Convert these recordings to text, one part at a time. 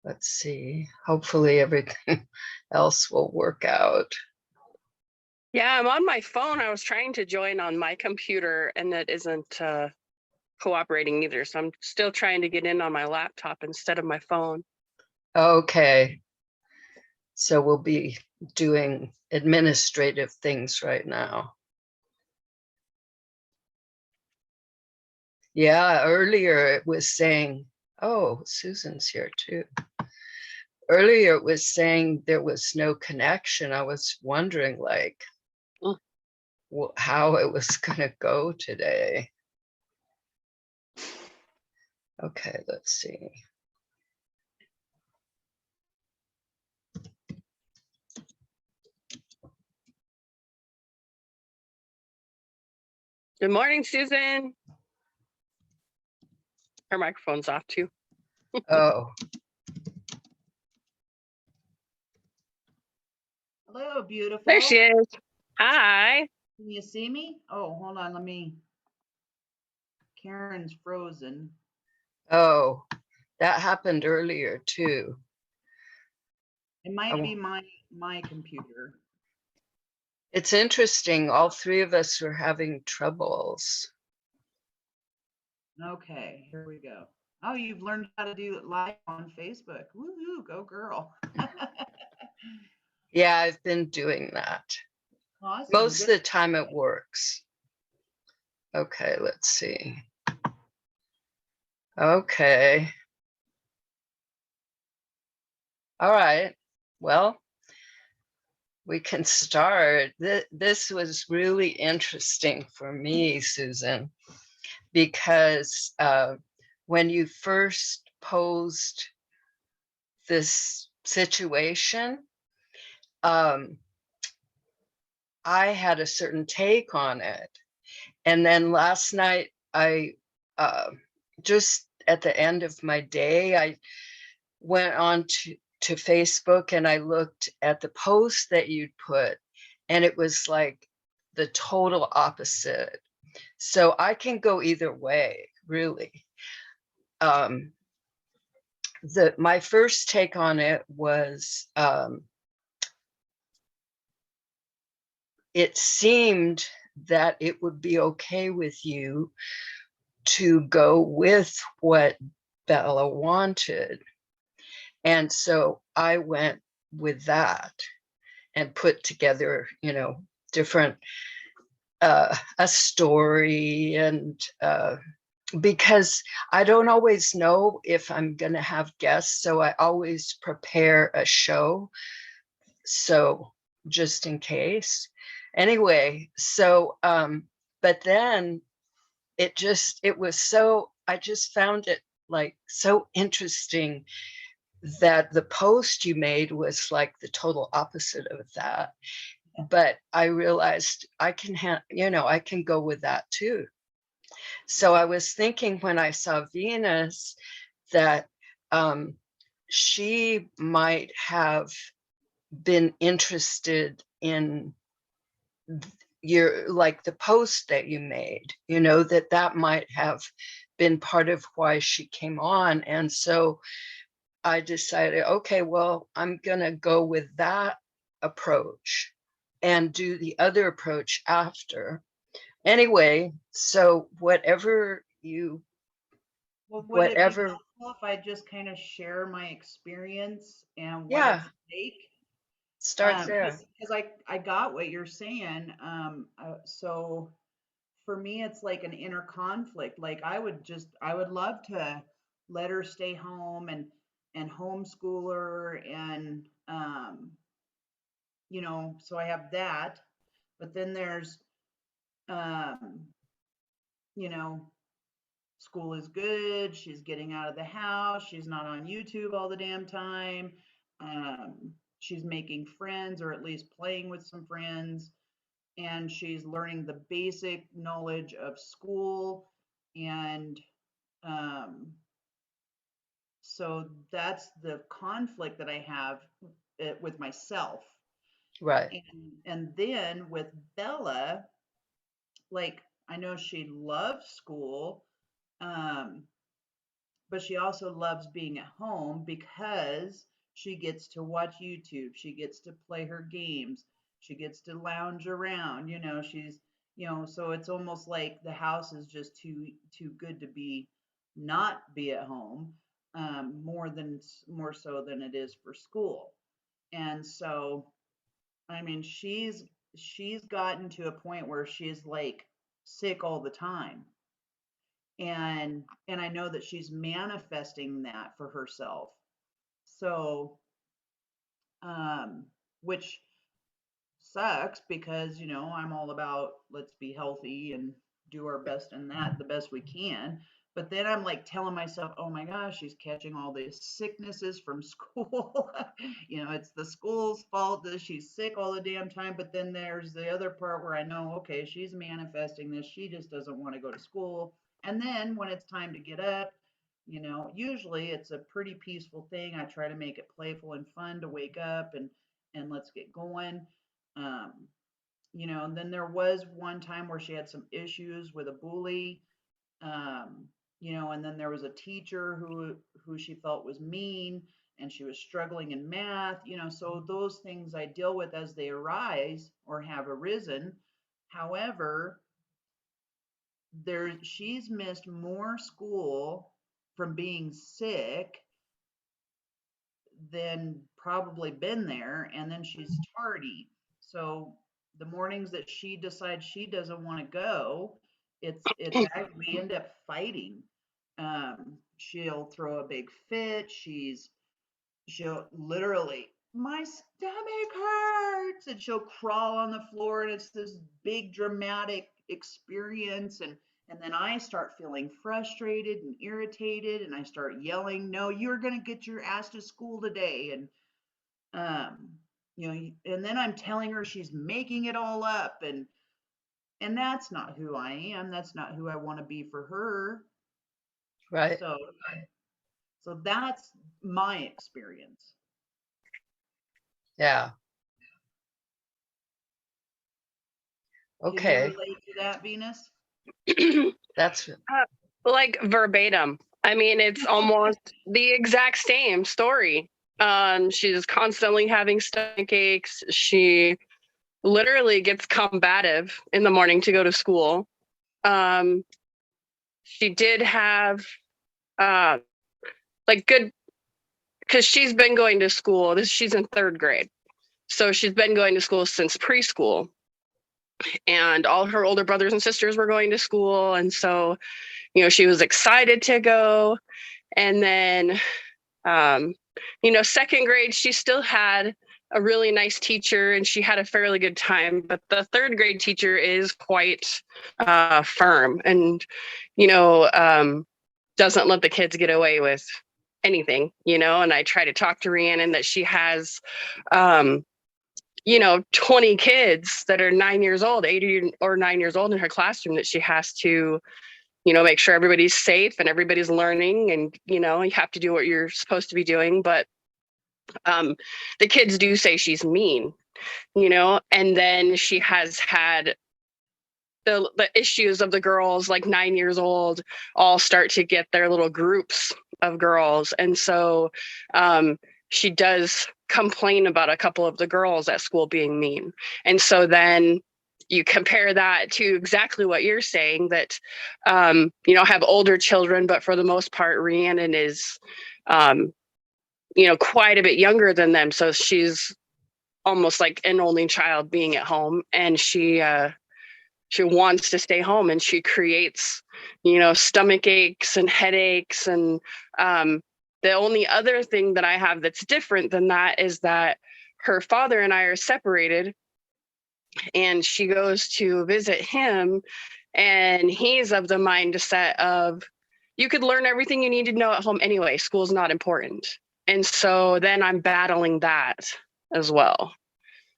Let's see. Hopefully everything else will work out. Yeah, I'm on my phone. I was trying to join on my computer and it isn't cooperating either. So I'm still trying to get in on my laptop instead of my phone. Okay. So we'll be doing administrative things right now. Yeah, earlier it was saying, oh, Susan's here too. Earlier it was saying there was no connection. I was wondering like how it was gonna go today. Okay, let's see. Good morning, Susan. Her microphone's off too. Oh, Hello, beautiful. There she is. Hi. Can you see me? Oh, hold on. Karen's frozen. oh, that happened earlier too. It might be my computer. It's interesting. All three of us were having troubles. Okay, here we go. Oh, you've learned how to do it live on Facebook. Woohoo, go girl. Yeah, I've been doing that. Awesome. Most of the time it works. Okay, let's see. Okay. All right. Well, we can start. This was really interesting for me, Susan, because when you first posed this situation, I had a certain take on it. And then last night, I just at the end of my day, I went on to Facebook and I looked at the post that you'd put, and it was like the total opposite. So I can go either way, really. My first take on it was it seemed that it would be okay with you to go with what Bella wanted. And so I went with that and put together, different, a story, and because I don't always know if I'm going to have guests, so I always prepare a show. So just in case. Anyway, so, but then I just found it like so interesting that the post you made was like the total opposite of that. But I realized I can I can go with that too. So I was thinking when I saw Venus that she might have been interested in like the post that you made, that might have been part of why she came on. And so I decided, okay, well, I'm gonna go with that approach and do the other approach after. Anyway, so whatever Well, would it be helpful if I just kind of share my experience and what it's like? Start there. Because I got what you're saying. So for me, it's like an inner conflict. Like I would love to let her stay home and homeschool her and so I have that. But then there's um, you know, school is good. She's getting out of the house. She's not on YouTube all the damn time. She's making friends or at least playing with some friends. And she's learning the basic knowledge of school. And so that's the conflict that I have with myself. Right. And then with Bella, like I know she loves school. but she also loves being at home because she gets to watch YouTube. She gets to play her games. She gets to lounge around. So it's almost like the house is just too good to not be at home, more so than it is for school. And so, I mean, she's gotten to a point where she's like sick all the time, and I know that she's manifesting that for herself. So, um, which sucks because, I'm all about let's be healthy and do our best in that the best we can. But then I'm like telling myself, oh my gosh, she's catching all these sicknesses from school. It's the school's fault that she's sick all the damn time. But then there's the other part where I know, okay, she's manifesting this. She just doesn't want to go to school. And then when it's time to get up, usually it's a pretty peaceful thing. I try to make it playful and fun to wake up and let's get going. Um, and then there was one time where she had some issues with a bully. And then there was a teacher who she felt was mean, and she was struggling in math. So those things I deal with as they arise or have arisen. However, she's missed more school from being sick than probably been there, and then she's tardy. So the mornings that she decides she doesn't want to go, we end up fighting. She'll throw a big fit. She'll literally, my stomach hurts, and she'll crawl on the floor, and it's this big dramatic experience. And then I start feeling frustrated and irritated, and I start yelling, no, you're going to get your ass to school today. Um, and then I'm telling her she's making it all up, and that's not who I am. That's not who I want to be for her. Right. So that's my experience. Yeah. Can you Okay. relate to that, Venus? That's Like verbatim. I mean, it's almost the exact same story. She's constantly having stomach aches. She literally gets combative in the morning to go to school. She did have like good, because she's been going to school. She's in third grade. So she's been going to school since preschool. And all her older brothers and sisters were going to school. And so, she was excited to go. And then, second grade, she still had a really nice teacher and she had a fairly good time. But the third grade teacher is quite firm and, doesn't let the kids get away with anything, and I try to talk to Rhiannon that she has, 20 kids that are 9 years old, 8 or 9 years old in her classroom that she has to, make sure everybody's safe and everybody's learning and, you have to do what you're supposed to be doing. But the kids do say she's mean, and then she has had the issues of the girls like 9 years old all start to get their little groups of girls. And so she does complain about a couple of the girls at school being mean. And so then you compare that to exactly what you're saying, that, have older children, but for the most part, Rhiannon is, quite a bit younger than them. So she's almost like an only child being at home, and she wants to stay home, and she creates, stomach aches and headaches. And the only other thing that I have that's different than that is that her father and I are separated, and she goes to visit him, and he's of the mindset of, you could learn everything you need to know at home anyway. School's not important. And so then I'm battling that as well,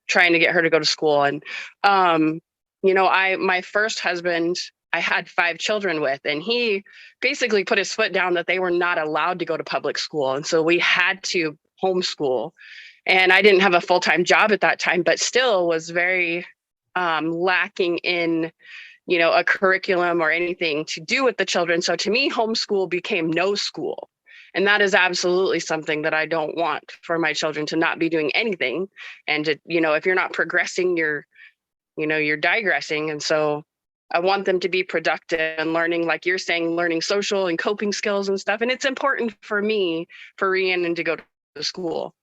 trying to get her to go to school. And, my first husband, I had 5 children with, and he basically put his foot down that they were not allowed to go to public school. And so we had to homeschool. And I didn't have a full-time job at that time, but still was very lacking in, you know, a curriculum or anything to do with the children. So to me, homeschool became no school. And that is absolutely something that I don't want for my children, to not be doing anything. And to, you know, if you're not progressing, you're digressing. And so I want them to be productive and learning, like you're saying, learning social and coping skills and stuff. And it's important for me, for Rhiannon to go to school.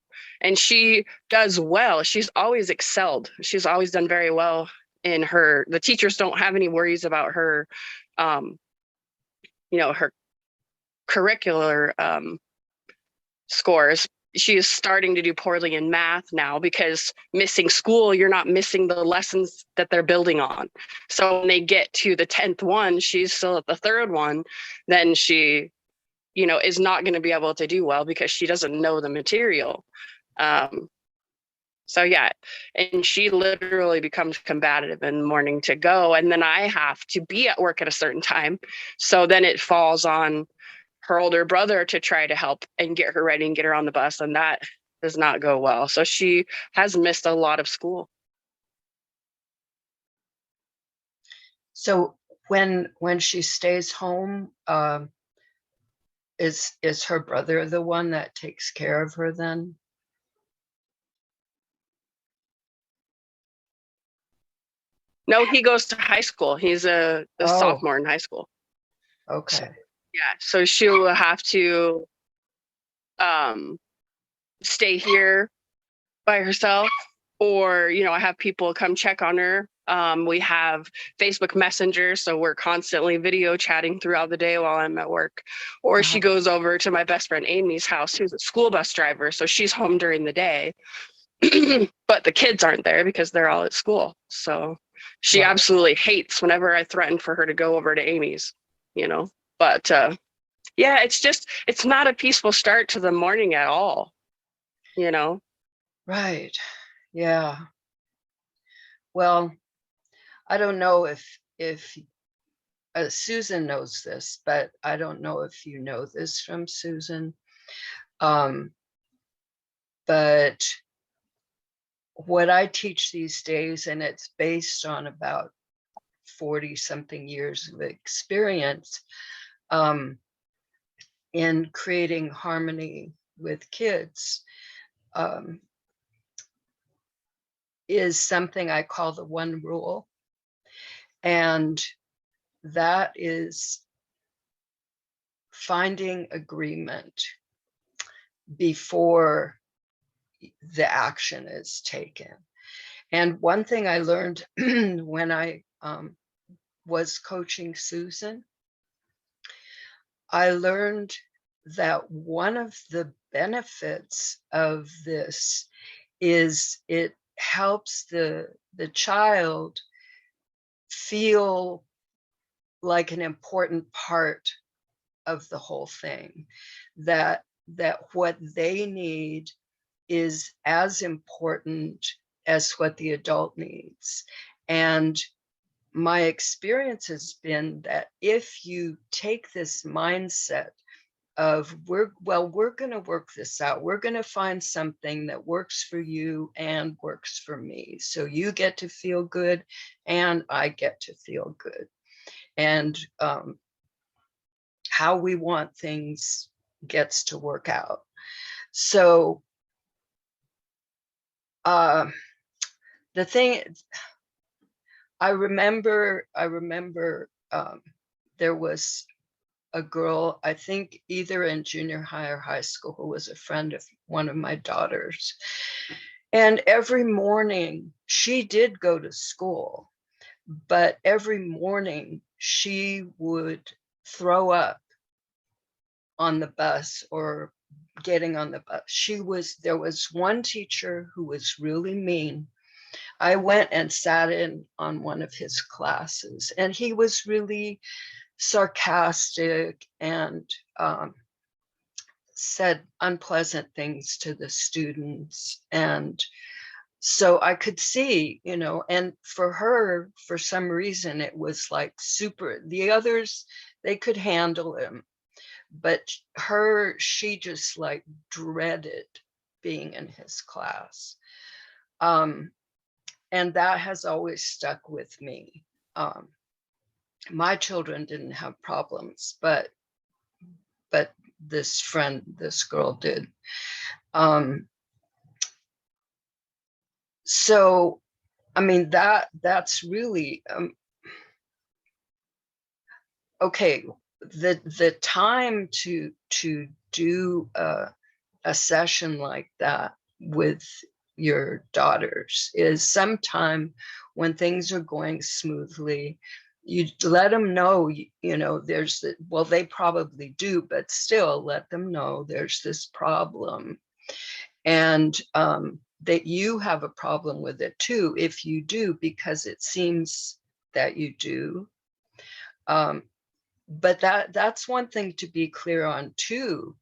And she does well. She's always excelled. She's always done very well in the teachers don't have any worries about her, her curricular scores. She is starting to do poorly in math now, because missing school, you're not missing the lessons that they're building on. So when they get to the 10th one, she's still at the 3rd one, then she, is not going to be able to do well because she doesn't know the material. So yeah, and she literally becomes combative in the morning to go. And then I have to be at work at a certain time. So then it falls on her older brother to try to help and get her ready and get her on the bus. And that does not go well. So she has missed a lot of school. So when she stays home, is her brother the one that takes care of her then? No, he goes to high school. He's a sophomore in high school. Okay. So, yeah. So she will have to stay here by herself, or, I have people come check on her. We have Facebook Messenger, so we're constantly video chatting throughout the day while I'm at work. Or she goes over to my best friend Amy's house, who's a school bus driver, so she's home during the day. But the kids aren't there because they're all at school. So she absolutely hates whenever I threaten for her to go over to Amy's, But yeah, it's not a peaceful start to the morning at all, Right. Yeah. Well, I don't know if Susan knows this, but I don't know if you know this from Susan. But what I teach these days, and it's based on about 40 something years of experience in creating harmony with kids, is something I call the one rule. And that is finding agreement before the action is taken. And one thing I learned when I was coaching Susan, I learned that one of the benefits of this is it helps the child feel like an important part of the whole thing, that what they need is as important as what the adult needs. And my experience has been that if you take this mindset of we're going to work this out, we're going to find something that works for you and works for me, so you get to feel good and I get to feel good, and how we want things gets to work out. So the thing, I remember there was a girl, I think either in junior high or high school, who was a friend of one of my daughters. And every morning she did go to school, but every morning she would throw up on the bus or getting on the bus. There was one teacher who was really mean. I went and sat in on one of his classes, and he was really sarcastic and said unpleasant things to the students. And so I could see, and for her, for some reason, it was like super. The others, they could handle him, but she just like dreaded being in his class. And that has always stuck with me. my children didn't have problems, but this friend, this girl did. So, I mean, that's really, okay. The time to do a session like that with your daughters is sometime when things are going smoothly. You let them know, you know, there's the, well, they probably do, but still let them know there's this problem, and that you have a problem with it too, if you do, because it seems that you do. But that's one thing to be clear on too.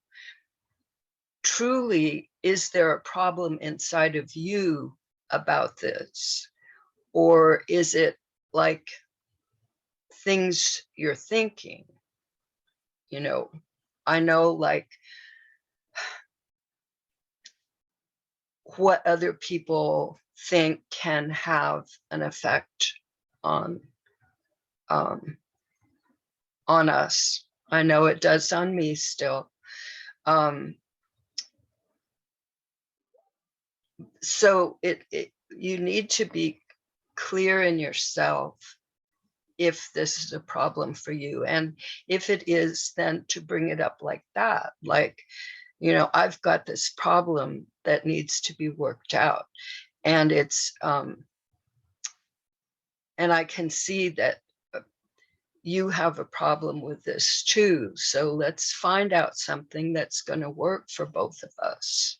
Truly, is there a problem inside of you about this? Or is it like things you're thinking? You know, I know like what other people think can have an effect on um, on us. I know it does on me still. So you need to be clear in yourself if this is a problem for you. And if it is, then to bring it up like that, like, you know, I've got this problem that needs to be worked out. And it's, and I can see that you have a problem with this too. So let's find out something that's going to work for both of us.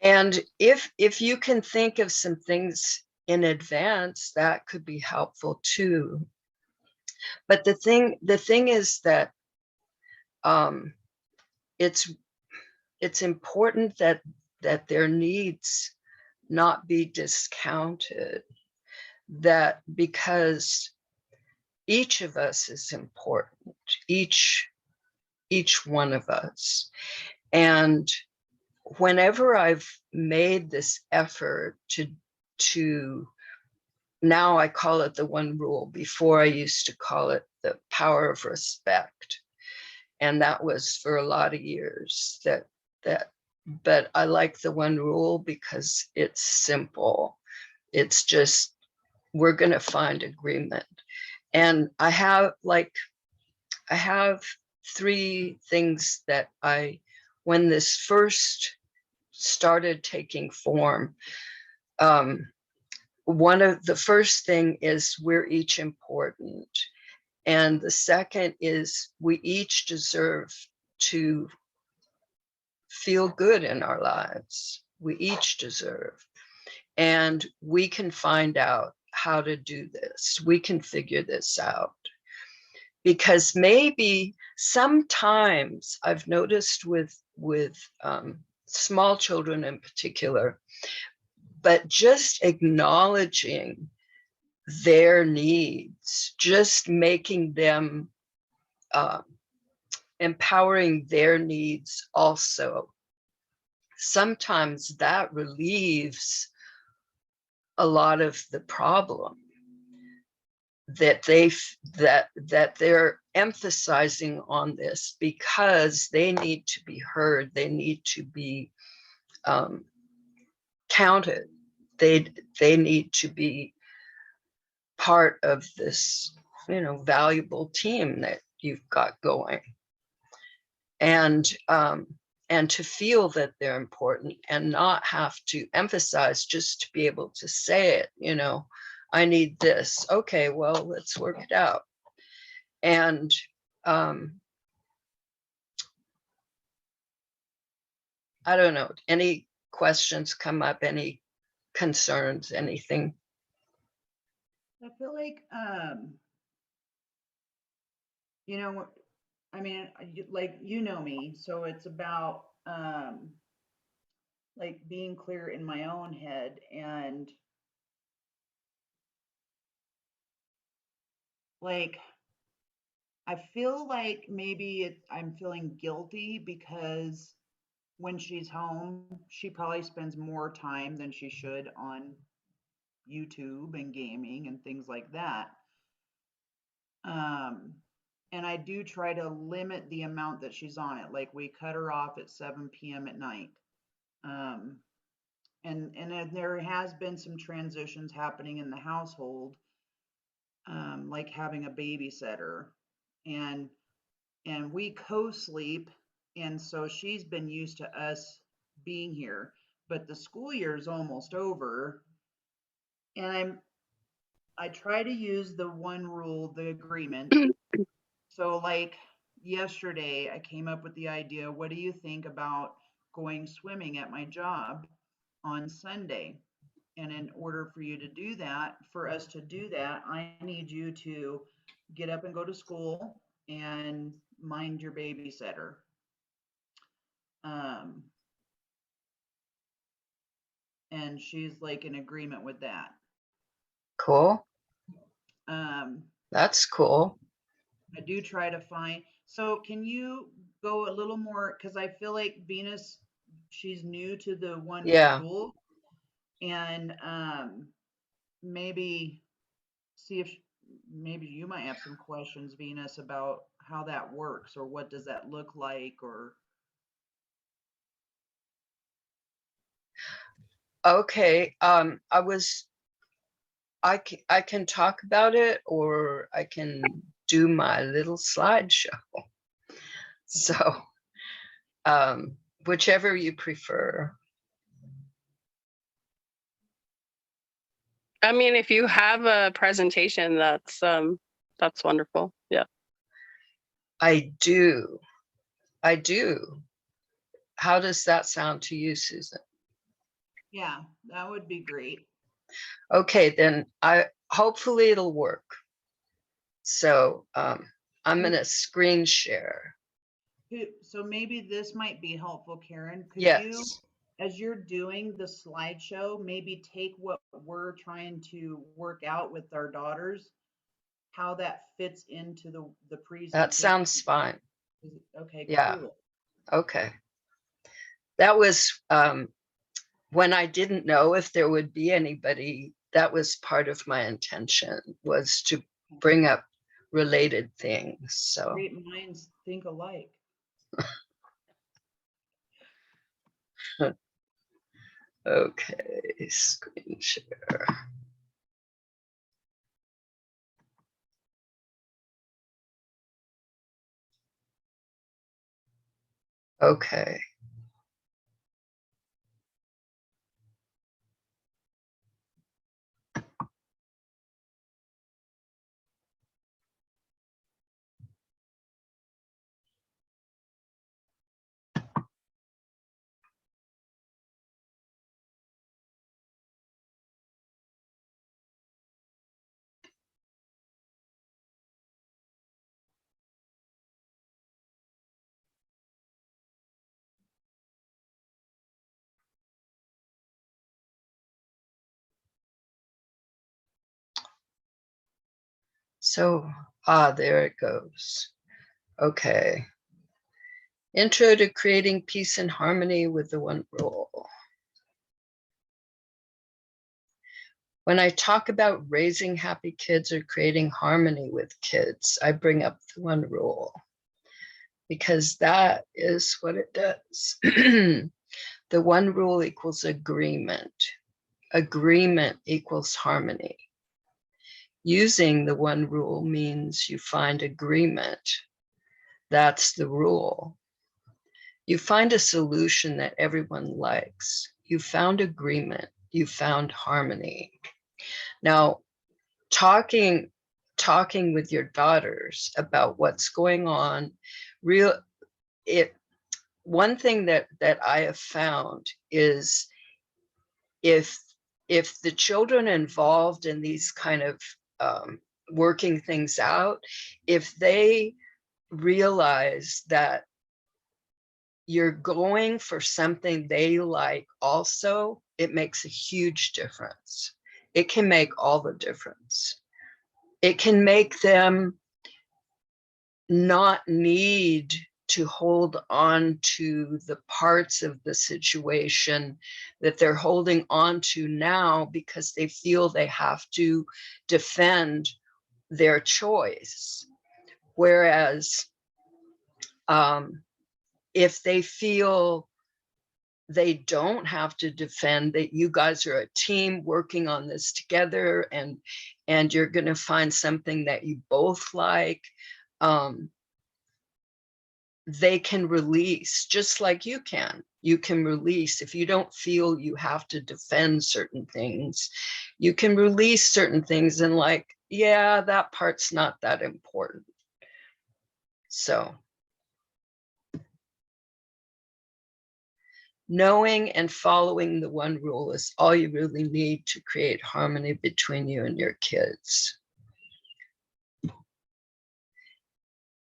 And if you can think of some things in advance, that could be helpful too. But the thing is that it's important that their needs not be discounted, that because each of us is important, each one of us. And whenever I've made this effort to now I call it the one rule. Before I used to call it the power of respect. And that was for a lot of years but I like the one rule because it's simple. It's just, we're going to find agreement. And I have three things that when this first started taking form, one of the first thing is we're each important. And the second is we each deserve to feel good in our lives. We each deserve. And we can find out how to do this. We can figure this out. Because maybe sometimes I've noticed with small children in particular, but just acknowledging their needs, just making them, empowering their needs also. Sometimes that relieves a lot of the problem that they're emphasizing on this, because they need to be heard. They need to be counted. They need to be part of this, you know, valuable team that you've got going. And to feel that they're important and not have to emphasize, just to be able to say it, you know, I need this. Okay, well, let's work it out. And I don't know, any questions come up, any concerns, anything? I feel like, you know, I mean, like, you know me, so it's about, like being clear in my own head, and like, I feel like maybe I'm feeling guilty because when she's home, she probably spends more time than she should on YouTube and gaming and things like that. And I do try to limit the amount that she's on it. Like we cut her off at 7 p.m. at night. And then there has been some transitions happening in the household, like having a babysitter, and we co-sleep, and so she's been used to us being here. But the school year is almost over, and I try to use the one rule, the agreement. So like yesterday, I came up with the idea, what do you think about going swimming at my job on Sunday? And in order for you to do that, for us to do that, I need you to get up and go to school and mind your babysitter. And she's like in agreement with that. Cool. Um, That's cool. I do try to find, so can you go a little more, because I feel like Venus, she's new to the one Yeah. rule, and maybe see if maybe you might have some questions, Venus, about how that works, or what does that look like, or Okay. I can talk about it, or I can do my little slideshow. So, whichever you prefer. I mean, if you have a presentation, that's wonderful. Yeah. I do. How does that sound to you, Susan? yeah, that would be great. Okay, then hopefully it'll work. So I'm gonna screen share. So maybe this might be helpful, Karen. Could you, Yes. as you're doing the slideshow, maybe take what we're trying to work out with our daughters, how that fits into the presentation? That sounds fine. Okay, Yeah. cool. Okay. That was when I didn't know if there would be anybody. That was part of my intention, was to bring up related things. So Great minds think alike. okay, screen share. Okay. So, there it goes. Okay. Intro to creating peace and harmony with the one rule. When I talk about raising happy kids or creating harmony with kids, I bring up the one rule because that is what it does. The one rule equals agreement. Agreement equals harmony. Using the one rule means you find agreement. That's the rule. You find a solution that everyone likes. You found agreement. You found harmony. Now, talking with your daughters about what's going on, one thing that I have found is if the children involved in these kind of working things out, if they realize that you're going for something they like also, it makes a huge difference. It can make all the difference. It can make them not need to hold on to the parts of the situation that they're holding on to now because they feel they have to defend their choice. Whereas if they feel they don't have to defend, that you guys are a team working on this together, and you're going to find something that you both like, they can release, just like you can release. If you don't feel you have to defend certain things, you can release certain things and like, yeah, that part's not that important. So knowing and following the one rule is all you really need to create harmony between you and your kids.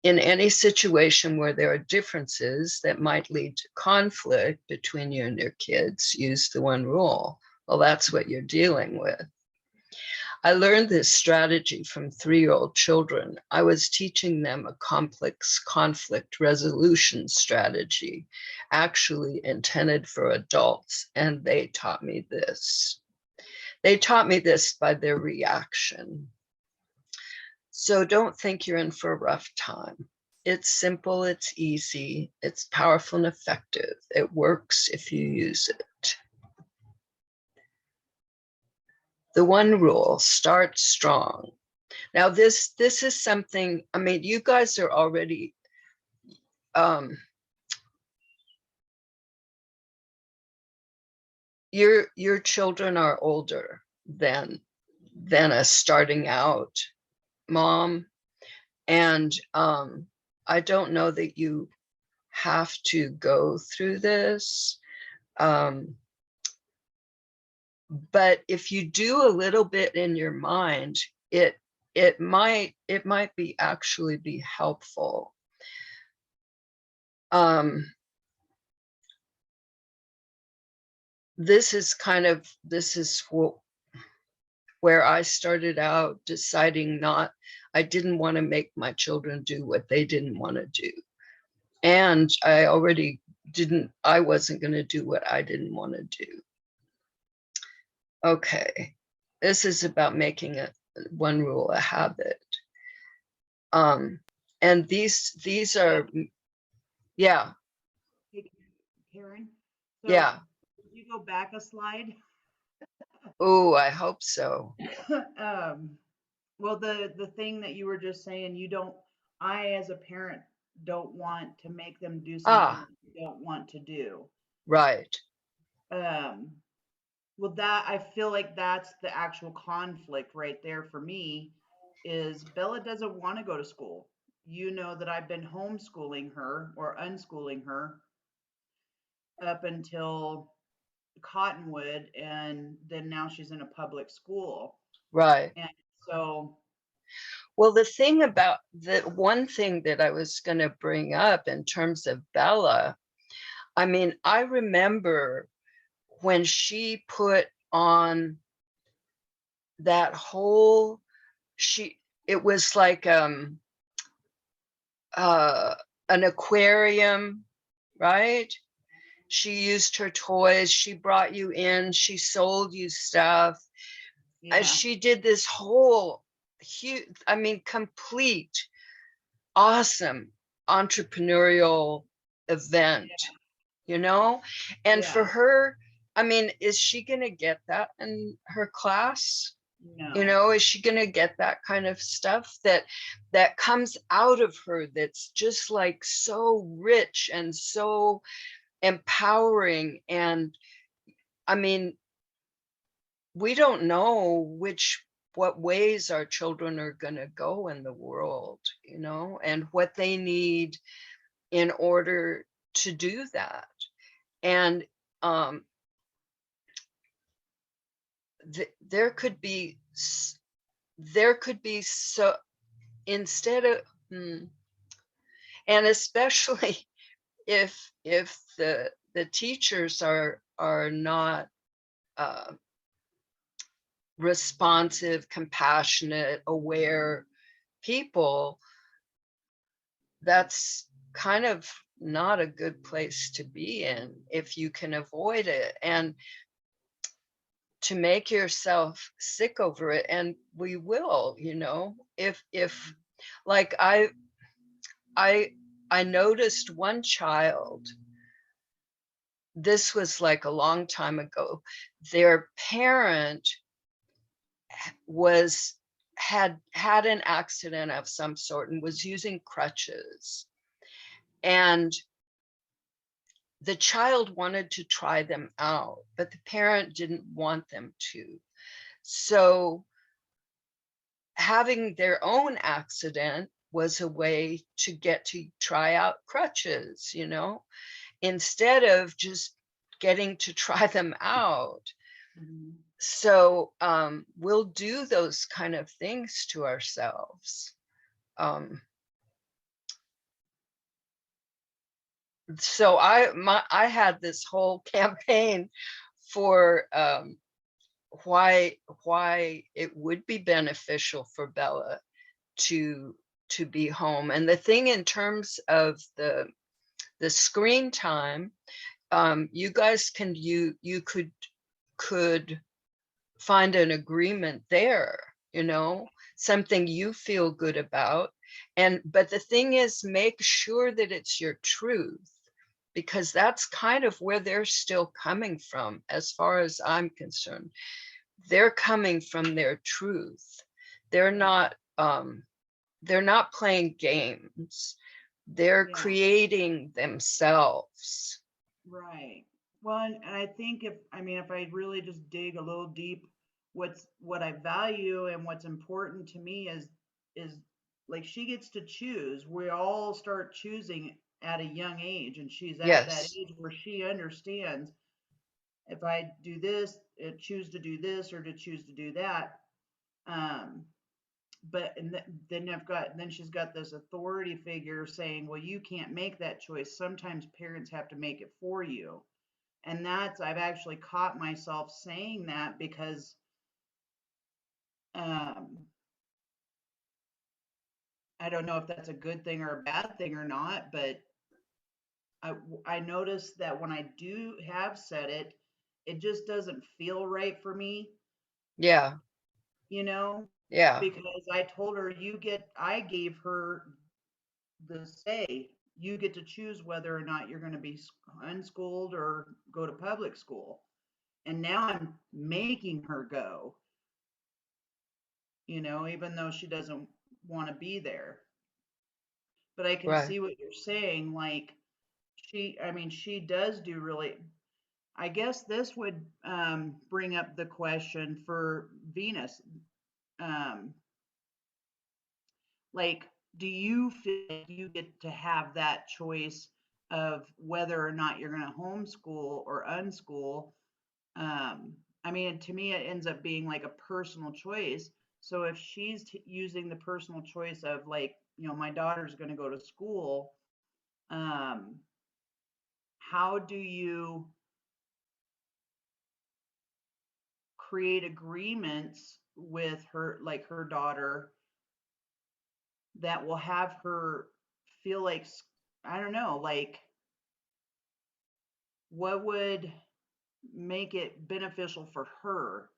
In any situation where there are differences that might lead to conflict between you and your kids, use the one rule. Well, that's what you're dealing with. I learned this strategy from 3-year-old children. I was teaching them a complex conflict resolution strategy, actually intended for adults, and they taught me this. They taught me this by their reaction. So don't think you're in for a rough time. It's simple, it's easy, it's powerful and effective. It works if you use it. The one rule, start strong. Now this is something, I mean, you guys are already, your children are older than a starting out mom. And I don't know that you have to go through this. But if you do a little bit in your mind, it might be actually be helpful. This is where I started out deciding I didn't want to make my children do what they didn't want to do. And I wasn't going to do what I didn't want to do. Okay, this is about making one rule a habit. And these are, yeah. Karen, so Yeah. If you go back a slide. Oh, I hope so. Well, the thing that you were just saying, I as a parent don't want to make them do something they don't want to do. Right. Well, that I feel like that's the actual conflict right there for me, is Bella doesn't want to go to school. You know that I've been homeschooling her or unschooling her up until Cottonwood, and then now she's in a public school. Right. And so, well, the one thing that I was going to bring up in terms of Bella, I mean, I remember when she put on that whole, it was like an aquarium, right? She used her toys, she brought you in, she sold you stuff. yeah. She did this whole huge, I mean, complete, awesome entrepreneurial event, you know? And for her, I mean, is she going to get that in her class? No. You know, is she going to get that kind of stuff that comes out of her that's just like so rich and so empowering? And I mean, we don't know what ways our children are going to go in the world, you know, and what they need in order to do that. And there could be so, instead of and especially if the teachers are not responsive, compassionate, aware people, that's kind of not a good place to be in if you can avoid it, and to make yourself sick over it. And we will, if like I I noticed one child, this was like a long time ago, their parent was had an accident of some sort and was using crutches, and the child wanted to try them out, but the parent didn't want them to. So having their own accident was a way to get to try out crutches, instead of just getting to try them out. Mhm. So we'll do those kind of things to ourselves. So I had this whole campaign for why it would be beneficial for Bella to be home. And the thing in terms of the screen time, you guys can you could find an agreement there, something you feel good about. But the thing is, make sure that it's your truth, because that's kind of where they're still coming from. As far as I'm concerned, they're coming from their truth. They're not playing games. They're Yeah, creating themselves. right. Well, and I think if I really just dig a little deep, what I value and what's important to me is like she gets to choose. We all start choosing at a young age, and she's at that Yes, age where she understands if I do this, choose to do this or to choose to do that. Um, but then she's got this authority figure saying, well, you can't make that choice. Sometimes parents have to make it for you. And I've actually caught myself saying that because um, I don't know if that's a good thing or a bad thing or not, but I, I notice that when I do have said it, it just doesn't feel right for me, yeah, you know, yeah, because I gave her the say, you get to choose whether or not you're going to be unschooled or go to public school. And now I'm making her go, even though she doesn't want to be there. But I can right, see what you're saying. Like she does do really. I guess this would bring up the question for Venus. Um, like, do you feel like you get to have that choice of whether or not you're going to homeschool or unschool? I mean, to me, it ends up being like a personal choice. So if she's using the personal choice of like, my daughter's going to go to school, um, how do you create agreements with her, like her daughter, that will have her feel like, I don't know, like what would make it beneficial for her?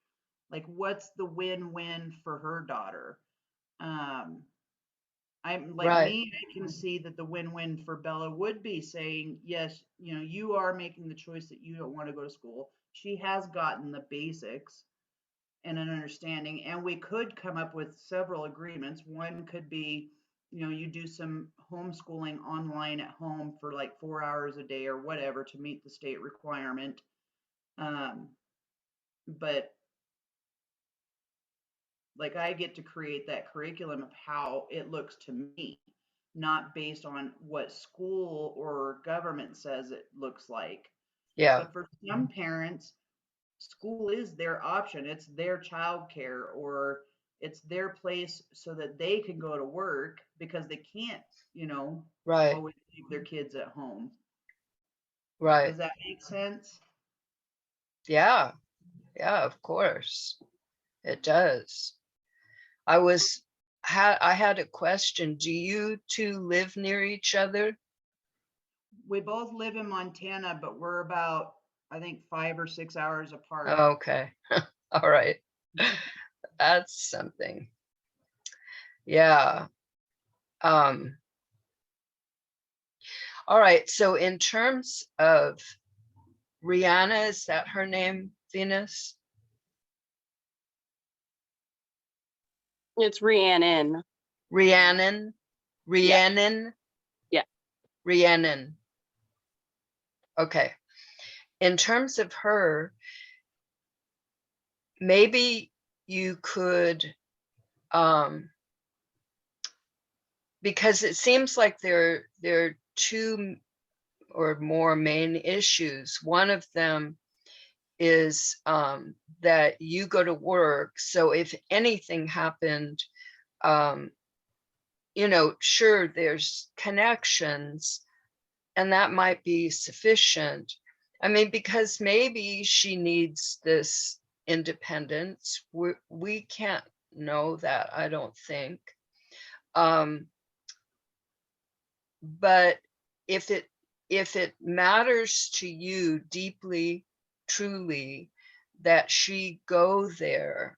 Like, what's the win-win for her daughter? Um, I'm like right, me, I can see that the win-win for Bella would be saying, yes, you are making the choice that you don't want to go to school. She has gotten the basics and an understanding, and we could come up with several agreements. One could be, you do some homeschooling online at home for like 4 hours a day or whatever to meet the state requirement. Um, but like I get to create that curriculum of how it looks to me, not based on what school or government says it looks like. yeah, But for some parents, school is their option. It's their childcare, or it's their place so that they can go to work because they can't, you know, right, always leave their kids at home. right. Does that make sense? Yeah, yeah, of course. It does. I had a question. Do you two live near each other? we both live in Montana, but we're about, I think, 5 or 6 hours apart. Okay. All right. That's something. Yeah. All right. So in terms of Rihanna, is that her name, Venus? It's Rhiannon. Rhiannon? Yeah. Rhiannon? Yeah. Rhiannon. Okay. In terms of her, maybe you could, because it seems like there are two or more main issues. One of them is that you go to work. So if anything happened, you know, sure, there's connections, and that might be sufficient. I mean, because maybe she needs this independence. We can't know that, I don't think. But if it matters to you deeply, truly, that she go there,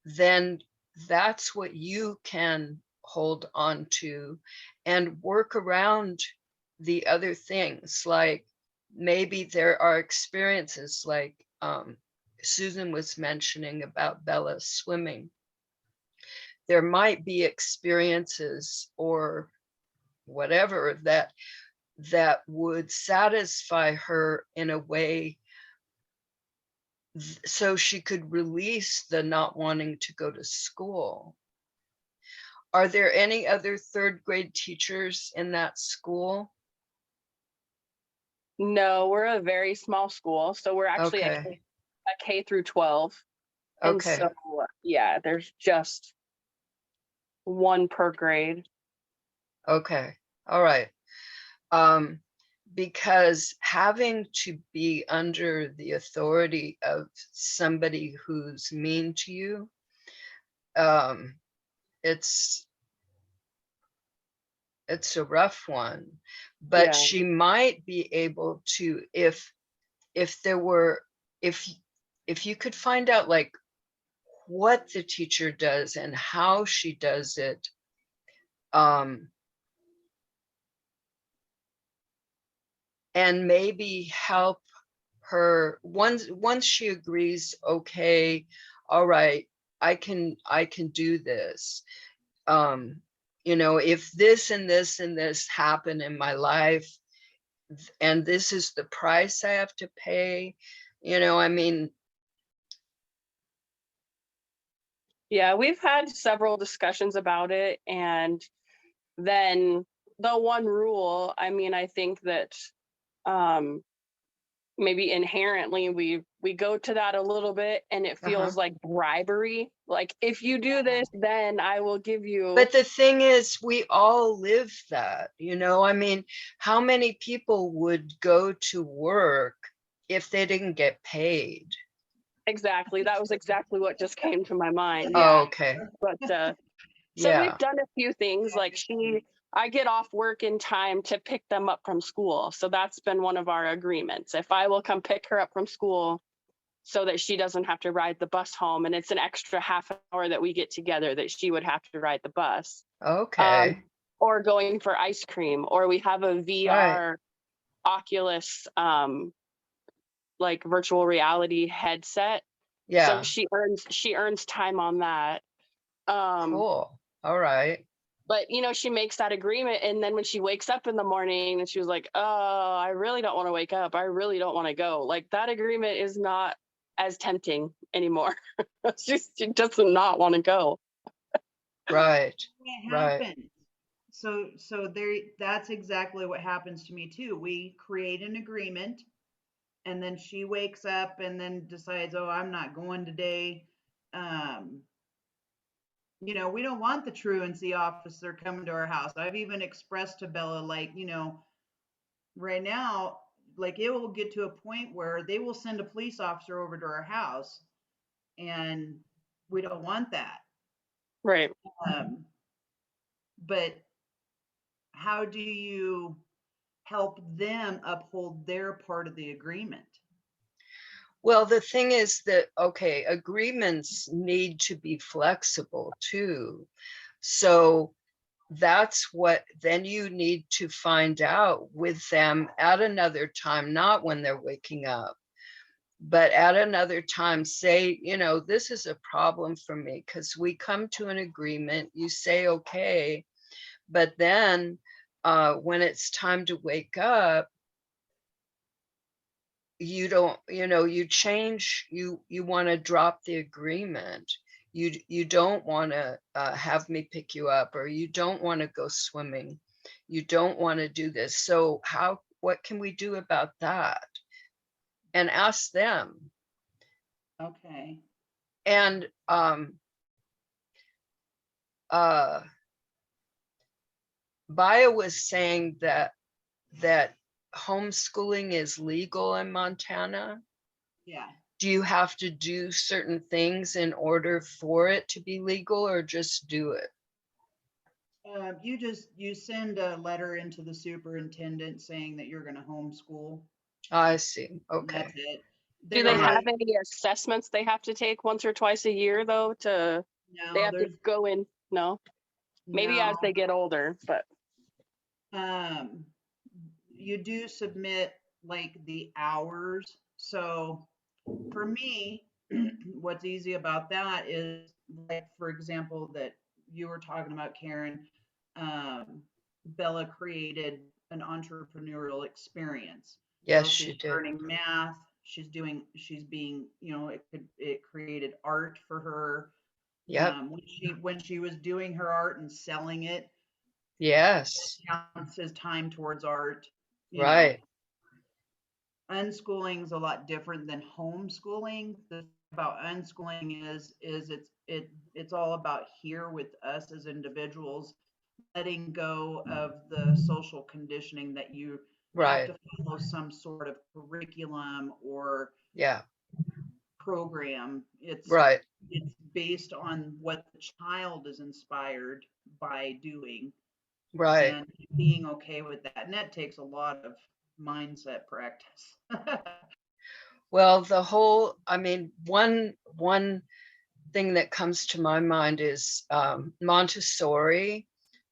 then that's what you can hold on to and work around the other things. Like maybe there are experiences like Susan was mentioning about Bella swimming. There might be experiences or whatever that would satisfy her in a way so she could release the not wanting to go to school. Are there any other third grade teachers in that school? No, we're a very small school, so we're actually Okay. a K through 12. And Okay. so, yeah, there's just one per grade. Okay. All right. Because having to be under the authority of somebody who's mean to you, it's a rough one. But Yeah. she might be able to, if there were, if you could find out like what the teacher does and how she does it, and maybe help her once she agrees, okay, all right, I can do this. You know, if this and this and this happen in my life, and this is the price I have to pay, you know, I mean, Yeah, we've had several discussions about it. And then the one rule, I mean, I think that um maybe inherently we go to that a little bit, and it feels like bribery. Like, if you do this, then I will give you. But the thing is, we all live that, you know, I mean, how many people would go to work if they didn't get paid? Exactly. That was exactly what just came to my mind. Oh, Yeah. okay. But so Yeah. we've done a few things. Like, I get off work in time to pick them up from school. So that's been one of our agreements. If I will come pick her up from school so that she doesn't have to ride the bus home, and it's an extra half hour that we get together that she would have to ride the bus. Okay. Or going for ice cream, or we have a VR Oculus like virtual reality headset. Yeah. So she earns time on that. Cool. All right. But you know, she makes that agreement, and then when she wakes up in the morning and she was like, oh, I really don't want to wake up, I really don't want to go, like, that agreement is not as tempting anymore. She does not want to go. Right. It Right. happens. So there, that's exactly what happens to me too. We create an agreement, and then she wakes up and then decides, oh, I'm not going today. Um, you know, we don't want the truancy officer coming to our house. I've even expressed to Bella, like, you know, right now, like, it will get to a point where they will send a police officer over to our house, and we don't want that. Right. But how do you help them uphold their part of the agreement. Well, the thing is that, okay, agreements need to be flexible too. So that's what then you need to find out with them at another time, not when they're waking up, but at another time. Say, you know, this is a problem for me, because we come to an agreement, you say, okay, but then when it's time to wake up, you don't, you know, you change, you want to drop the agreement. You don't want to have me pick you up, or you don't want to go swimming, you don't want to do this. So what can we do about that? And ask them. Okay. And Baya was saying that homeschooling is legal in Montana. Yeah. Do you have to do certain things in order for it to be legal, or just do it? You send a letter into the superintendent saying that you're going to homeschool. I see. And Okay. that's it. Do they All right. have any assessments they have to take once or twice a year though they No, have to there's go in? No, maybe as they no. get older, but You do submit like the hours. So for me, what's easy about that is, like, for example, that you were talking about, Karen, um, Bella created an entrepreneurial experience. Yes, So she she's did. learning math. She's being, it created art for her. Yep. When she was doing her art and selling it, Yes. counts as time towards art. Right. Unschooling is a lot different than homeschooling. The thing about unschooling is it's all about here with us as individuals, letting go of the social conditioning that you have Right. to follow some sort of curriculum or Yeah. program. Right. It's based on what the child is inspired by doing, Right. and being okay with that. And that takes a lot of mindset practice. Well, I mean, one thing that comes to my mind is Montessori,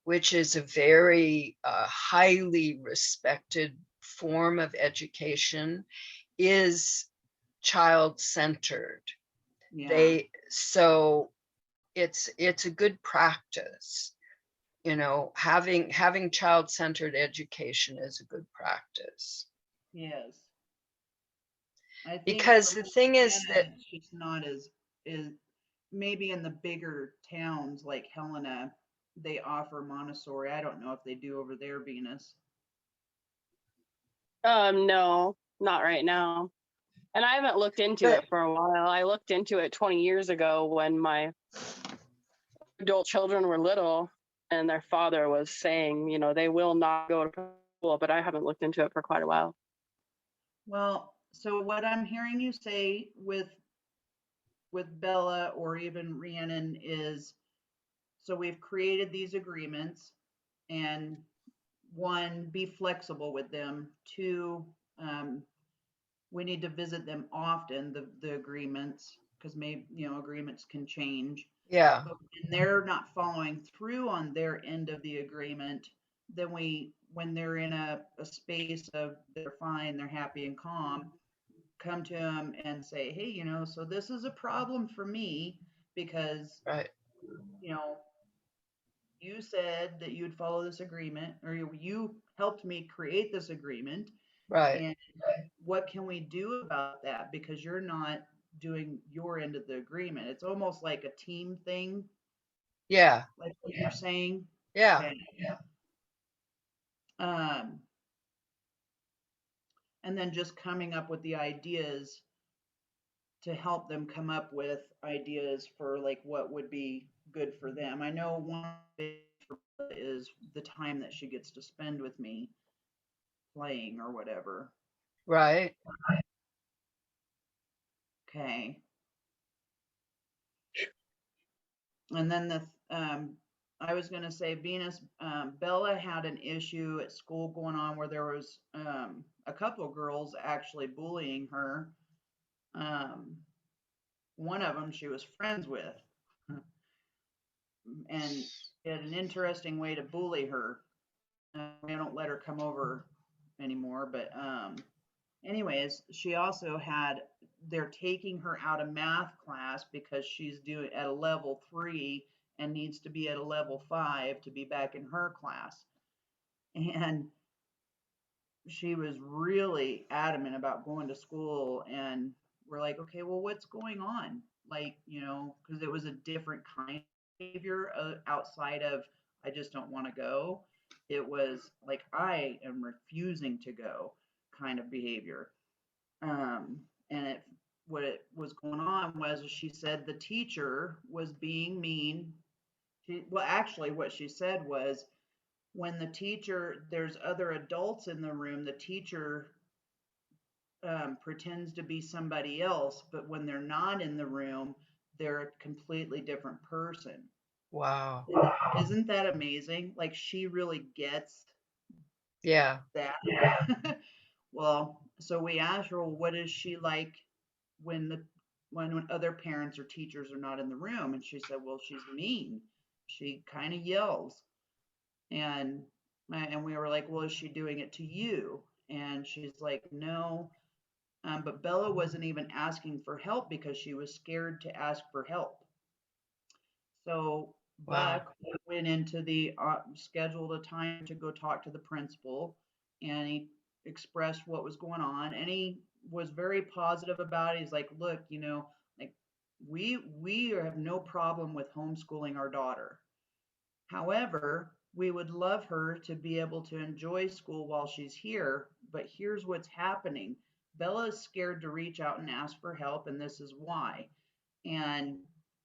which is a very highly respected form of education, is child-centered. Yeah. So it's a good practice. You know, having child-centered education is a good practice. Yes. I think Because for the thing is that, Montana, it's just not as maybe in the bigger towns like Helena, they offer Montessori. I don't know if they do over there, Venus. no, not right now. And I haven't looked into but it for a while. I looked into it 20 years ago when my adult children were little and their father was saying, they will not go to school, but I haven't looked into it for quite a while. Well, so what I'm hearing you say with Bella or even Rhiannon is, so we've created these agreements, and one, be flexible with them. Two, we need to visit them often, the agreements, because maybe, agreements can change. yeah, But when they're not following through on their end of the agreement, then when they're in a space of they're fine, they're happy and calm, come to them and say, hey, so this is a problem for me because, right, you know, you said that you'd follow this agreement, or you helped me create this agreement. right, And what can we do about that? Because you're not doing your end of the agreement. It's almost like a team thing, yeah, like what you're saying. yeah, Okay. Um, and then just coming up with the ideas to help them come up with ideas for like what would be good for them. I know one is the time that she gets to spend with me playing or whatever. right, Okay. And then I was going to say, Venus, Bella had an issue at school going on where there was a couple of girls actually bullying her. One of them she was friends with, and she had an interesting way to bully her. They don't let her come over anymore, but anyways, she also had, they're taking her out of math class because she's doing at a level 3 and needs to be at a level 5 to be back in her class. And she was really adamant about going to school, and we're like, okay, well, what's going on? Like, you know, because it was a different kind of behavior outside of, I just don't want to go. It was like, I am refusing to go kind of behavior. And what it was going on was, she said the teacher was being mean. Well, actually, what she said was, when the teacher, there's other adults in the room, the teacher pretends to be somebody else, but when they're not in the room, they're a completely different person. Wow. Isn't that amazing? Like, she really gets Yeah. that. Well, so we asked her, well, what is she like when when other parents or teachers are not in the room? And she said, well, she's mean. She kind of yells. And we were like, well, is she doing it to you? And she's like, no. But Bella wasn't even asking for help because she was scared to ask for help. So Wow. Buck went into the scheduled a time to go talk to the principal, and he expressed what was going on, and he was very positive about it. He's like, look, you know, like, we have no problem with homeschooling our daughter. However, we would love her to be able to enjoy school while she's here, but here's what's happening. Bella is scared to reach out and ask for help, and this is why. And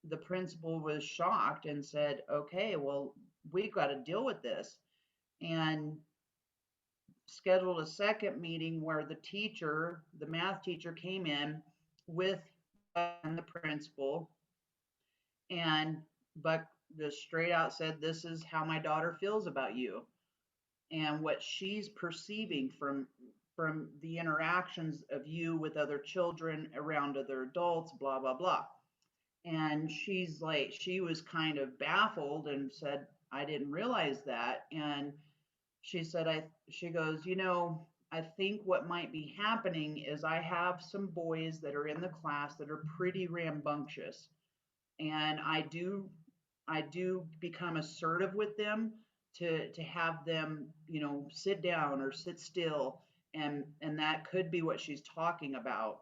the principal was shocked and said, okay, well, we've got to deal with this. And scheduled a second meeting where the teacher, the math teacher, came in with the principal, and Buck just straight out said, this is how my daughter feels about you, and what she's perceiving from the interactions of you with other children, around other adults, blah blah blah. And she's like, she was kind of baffled and said, I didn't realize that. And she said, she goes, you know, I think what might be happening is, I have some boys that are in the class that are pretty rambunctious, and I do become assertive with them to have them, you know, sit down or sit still, and that could be what she's talking about.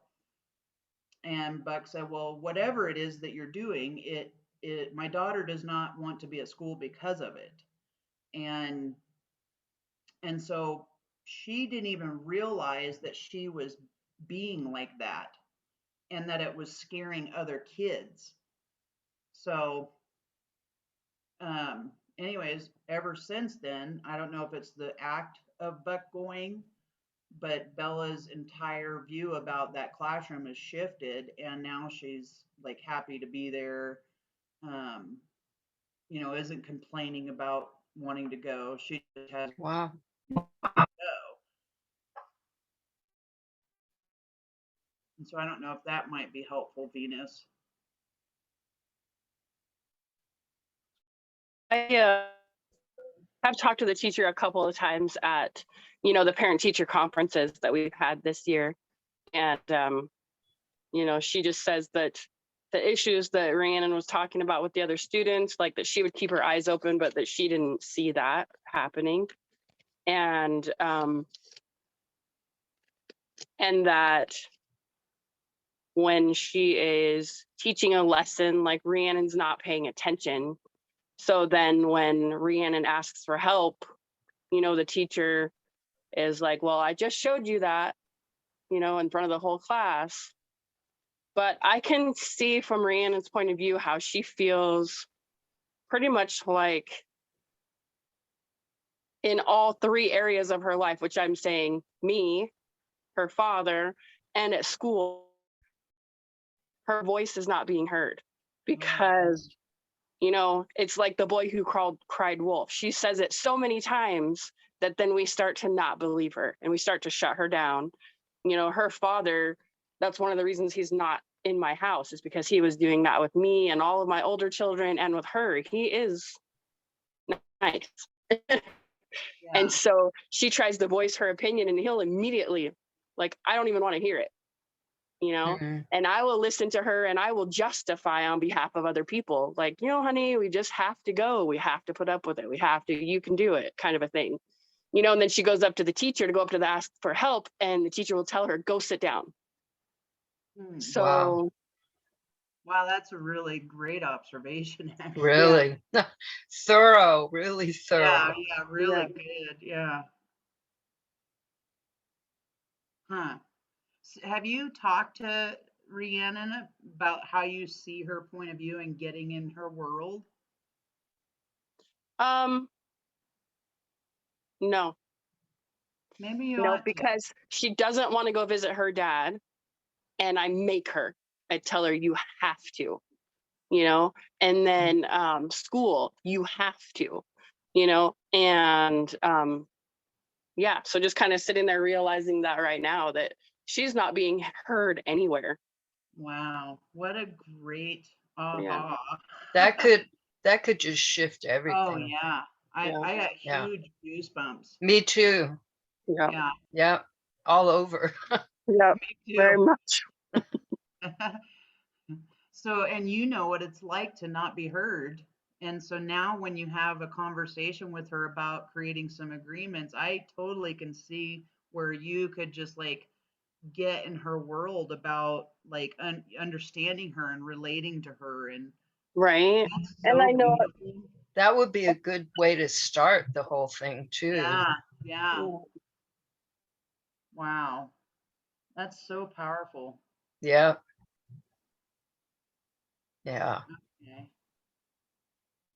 And Buck said, well, whatever it is that you're doing, my daughter does not want to be at school because of it. And so she didn't even realize that she was being like that, and that it was scaring other kids. So anyways, ever since then, I don't know if it's the act of Buck going, but Bella's entire view about that classroom has shifted, and now she's like happy to be there. Um, you know, isn't complaining about wanting to go. She just has to Wow. go. And so I don't know if that might be helpful, Venus. I have talked to the teacher a couple of times at, you know, the parent teacher conferences that we've had this year. And, you know, she just says that the issues that Rhiannon was talking about with the other students, like that she would keep her eyes open, but that she didn't see that happening. And that when she is teaching a lesson, like Rhiannon's not paying attention. So then when Rhiannon asks for help, you know, the teacher is like, well, I just showed you that, you know, in front of the whole class. But I can see from Rhiannon's point of view how she feels pretty much like in all three areas of her life, which I'm saying me, her father, and at school, her voice is not being heard because You know, it's like the boy who cried wolf. She says it so many times that then we start to not believe her and we start to shut her down. You know, her father, that's one of the reasons he's not in my house, is because he was doing that with me and all of my older children and with her. He is nice. Yeah. And so she tries to voice her opinion and he'll immediately, like, I don't even want to hear it, you know? Mhm. And I will listen to her and I will justify on behalf of other people. Like, you know, honey, we just have to go. We have to put up with it. We have to, you can do it, kind of a thing. You know, and then she goes up to the teacher to go up to the ask for help, and the teacher will tell her, go sit down. Hmm. So Wow, that's a really great observation, actually. Really thorough, really Yeah, thorough. yeah, really good. Yeah. Huh. Have you talked to Rhiannon about how you see her point of view and getting in her world? no, Maybe you no, ought to. because she doesn't want to go visit her dad, and I make her. I tell her, you have to, you know, and then school, you have to, you know, and yeah, so just kind of sitting there realizing that right now that she's not being heard anywhere. Wow, what a great Yeah. aha. That could just shift Oh everything. yeah. Yeah. I got Yeah. huge goosebumps. Me too. Yeah. Yeah, Yeah. All over. Yeah. me Very too. much. So, and you know what it's like to not be heard. And so now when you have a conversation with her about creating some agreements, I totally can see where you could just like get in her world about like understanding her and relating to her. And Right. that's And I so know. beautiful. That would be a good way to start the whole thing too. Yeah, yeah. Yeah. Wow. That's so powerful. Yeah. Yeah. Okay.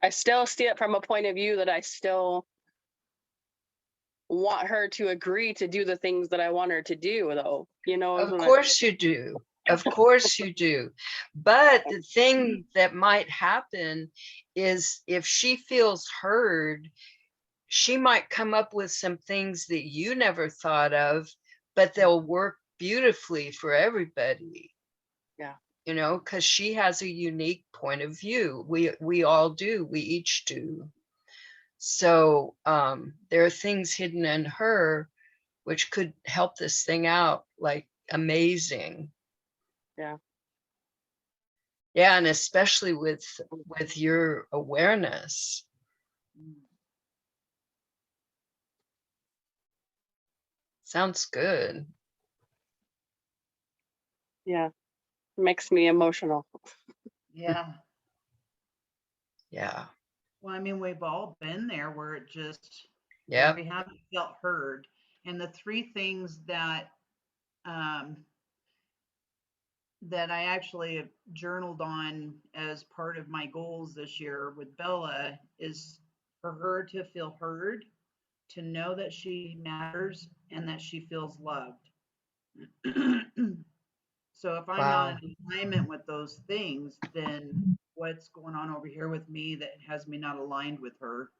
I still see it from a point of view that I still want her to agree to do the things that I want her to do, though. You know, Of course you do. Of course you do. But the thing that might happen is if she feels heard, she might come up with some things that you never thought of, but they'll work beautifully for everybody. Yeah. You know, because she has a unique point of view. We all do. We each do. So there are things hidden in her which could help this thing out like amazing. Yeah. Yeah, and especially with your awareness. Sounds good. Yeah. Makes me emotional. Yeah. Yeah. Well, I mean, we've all been there where it just, where Yep. we haven't felt heard. And the three things um, that I actually have journaled on as part of my goals this year with Bella is for her to feel heard, to know that she matters, and that she feels loved. So if I'm not Wow. in alignment with those things, then what's going on over here with me that has me not aligned with her?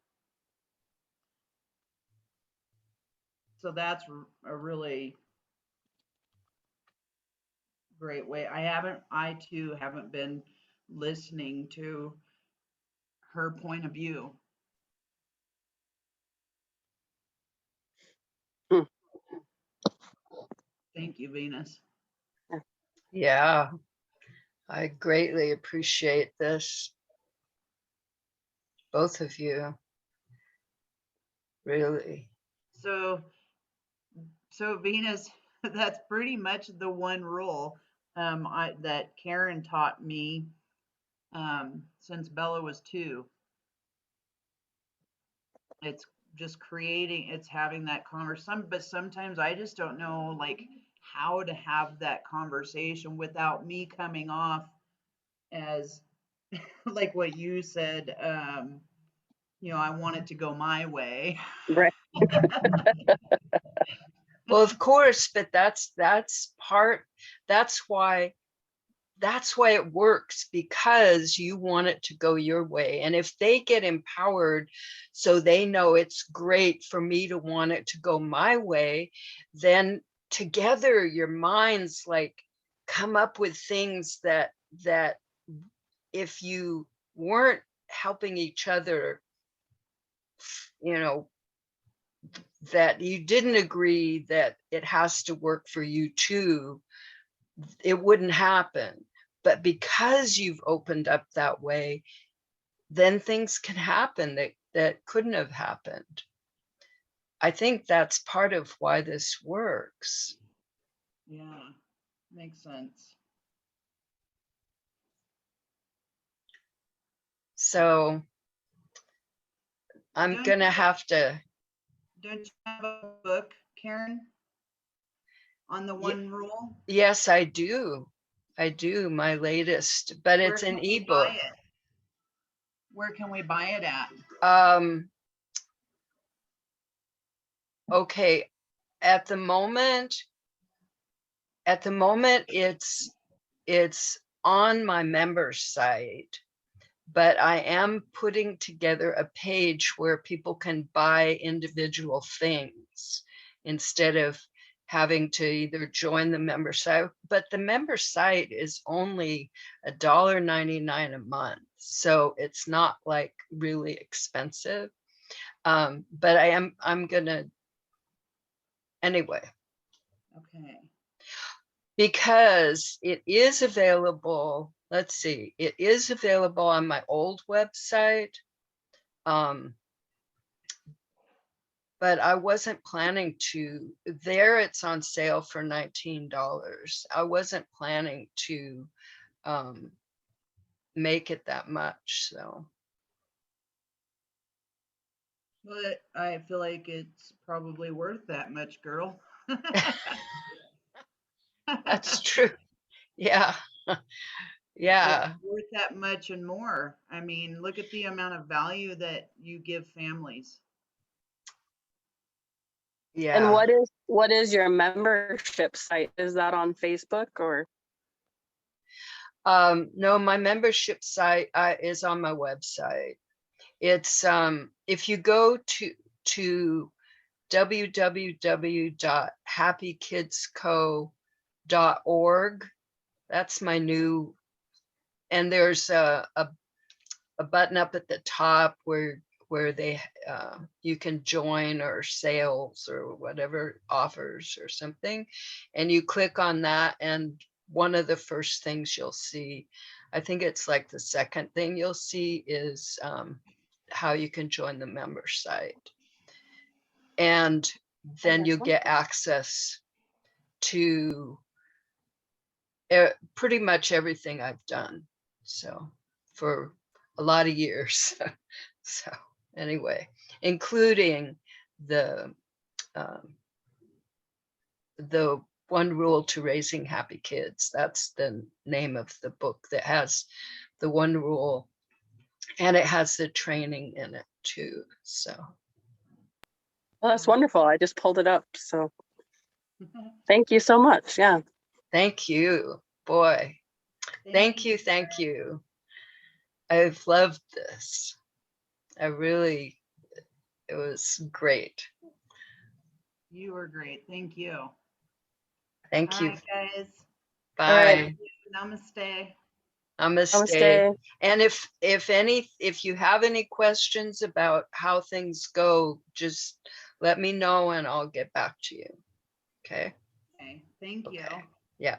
So that's a really great way. I too haven't been listening to her point of view. Hmm. Thank you, Venus. Yeah. I greatly appreciate this. Both of you. Really. So, so Venus, that's pretty much the one rule that Karen taught me since Bella was 2. It's just creating, it's having that conversation, but sometimes I just don't know like how to have that conversation without me coming off as like what you said, I want it to go my way. Right. Well, of course, but that's why that's why it works, because you want it to go your way. And if they get empowered, so they know it's great for me to want it to go my way, then together your minds like come up with things that if you weren't helping each other, you know, that you didn't agree that it has to work for you too, it wouldn't happen. But because you've opened up that way, then things can happen that couldn't have happened. I think that's part of why this works. Yeah, makes sense. So I'm Don't gonna you- have to, Don't you have a book, Karen, on the Ye- one rule? yes, I do. I do, my latest, but Where it's can an we ebook. buy it? Where can we buy it at? Okay, at the moment it's on my member site, but I am putting together a page where people can buy individual things instead of having to either join the member site. But the member site is only $1.99 a month, so it's not like really expensive. But I'm gonna anyway, Okay. because it is available. Let's see, it is available on my old website. But I wasn't planning to. There it's on sale for $19. I wasn't planning to make it that much, so. But I feel like it's probably worth that much, girl. That's true. Yeah. Yeah. It's worth that much and more. I mean, look at the amount of value that you give families. And Yeah. what is your membership site? Is that on Facebook or? No, my membership site is on my website. It's if you go to www.happykidsco.org, that's my new, and there's a button up at the top where they you can join or sales or whatever offers or something, and you click on that, and one of the first things you'll see, I think it's like the second thing you'll see, is how you can join the member site, and then you get access to pretty much everything I've done, so for a lot of years. So anyway, including the one rule to raising happy kids. That's the name of the book that has the one rule, and it has the training in it too. So Well, that's wonderful. I just pulled it up. So thank you so much. Yeah. thank you, boy. Thank you. Thank you. I've loved this. I really, it was great. You were great. Thank you. Thank All you. right, guys. Bye. right. Namaste. Namaste. Namaste. And if you have any questions about how things go, just let me know and I'll get back to you. Okay. Okay. Thank you. Yeah.